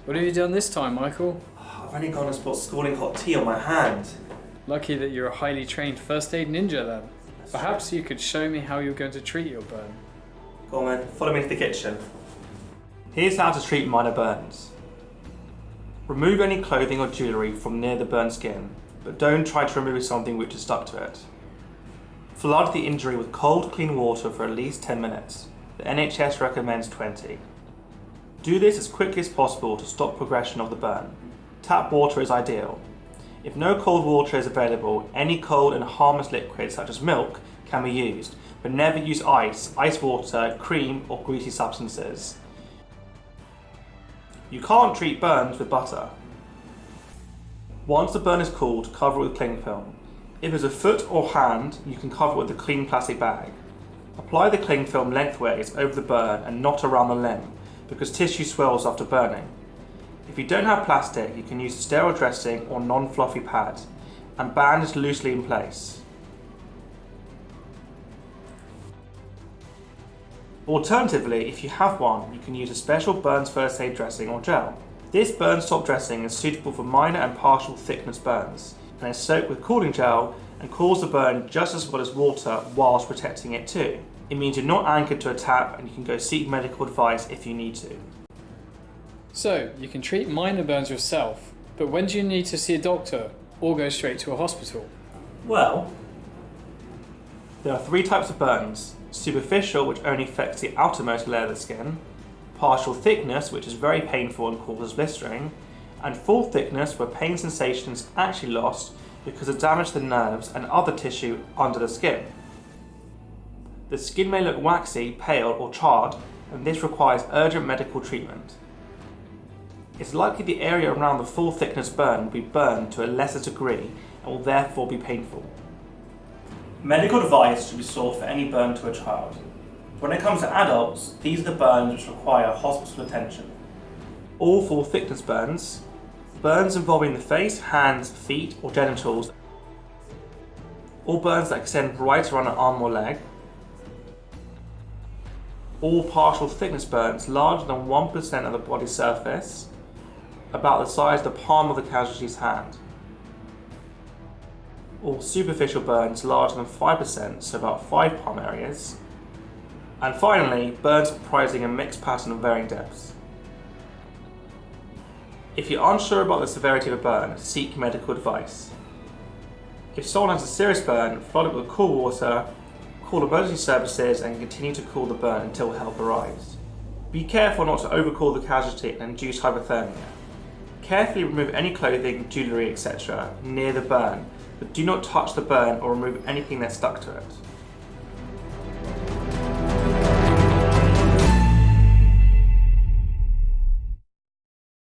What have you done this time, Michael? I've only gone and spilled scalding hot tea on my hand. Lucky that you're a highly trained first aid ninja then. Perhaps you could show me how you're going to treat your burn. Go on then, follow me to the kitchen. Here's how to treat minor burns. Remove any clothing or jewellery from near the burned skin, but don't try to remove something which is stuck to it. Flood the injury with cold, clean water for at least 10 minutes. The NHS recommends 20. Do this as quickly as possible to stop progression of the burn. Tap water is ideal. If no cold water is available, any cold and harmless liquid such as milk can be used, but never use ice water, cream or greasy substances. You can't treat burns with butter. Once the burn is cooled, cover it with cling film. If it's a foot or hand, you can cover it with a clean plastic bag. Apply the cling film lengthways over the burn and not around the limb, because tissue swells after burning. If you don't have plastic, you can use a sterile dressing or non-fluffy pad and bandage loosely in place. Alternatively, if you have one, you can use a special burns first aid dressing or gel. This burn stop dressing is suitable for minor and partial thickness burns and is soaked with cooling gel and cools the burn just as well as water whilst protecting it too. It means you're not anchored to a tap and you can go seek medical advice if you need to. So, you can treat minor burns yourself, but when do you need to see a doctor or go straight to a hospital? Well, there are 3 types of burns. Superficial, which only affects the outermost layer of the skin, partial thickness, which is very painful and causes blistering, and full thickness, where pain sensation is actually lost because of damage to the nerves and other tissue under the skin. The skin may look waxy, pale or charred, and this requires urgent medical treatment. It's likely the area around the full thickness burn will be burned to a lesser degree and will therefore be painful. Medical advice should be sought for any burn to a child. When it comes to adults, these are the burns which require hospital attention. All full thickness burns, burns involving the face, hands, feet or genitals, all burns that extend right around an arm or leg, all partial thickness burns larger than 1% of the body surface, about the size of the palm of the casualty's hand. All superficial burns larger than 5%, so about 5 palm areas. And finally, burns comprising a mixed pattern of varying depths. If you're unsure about the severity of a burn, seek medical advice. If someone has a serious burn, flood it with cool water, call emergency services and continue to cool the burn until help arrives. Be careful not to overcool the casualty and induce hypothermia. Carefully remove any clothing, jewellery, etc. near the burn, but do not touch the burn or remove anything that's stuck to it.